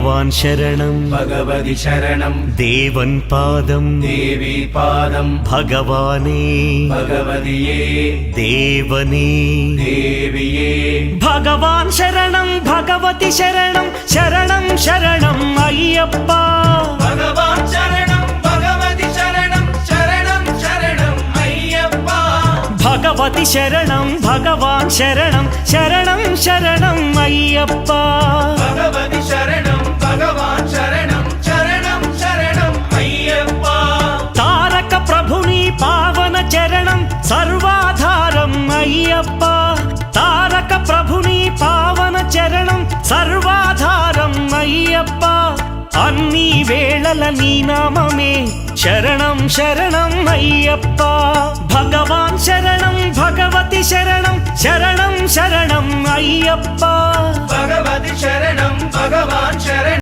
भगवान् शरणं भगवति शरणं देवन् पादं देवी पादं भगवाने भगवदिये देवने देविये भगवान् शरणं भगवति शरणं शरणं शरणं अय्यप्पा भगवान् शरणं भगवति शरणं शरणं शरणं अय्यप्पा भगवति शरणं भगवान् शरणं शरणं शरणं अय्यप्पा भगवति शरणं भगवान् शरणं शरणं शरणं अय्यप्पा तारक प्रभुनि पावन चरणं सर्वाधारं अय्यप्पा तारक प्रभुनि पावन चरणं सर्वाधारं अय्यप्पा अन्नी वेळల నీ నామమే శరణం శరణం అయ్యప్ప భగవాన్ శరణం భగవతి శరణం శరణం శరణం అయ్యప్ప भगवति शरणं भगवान् शरणं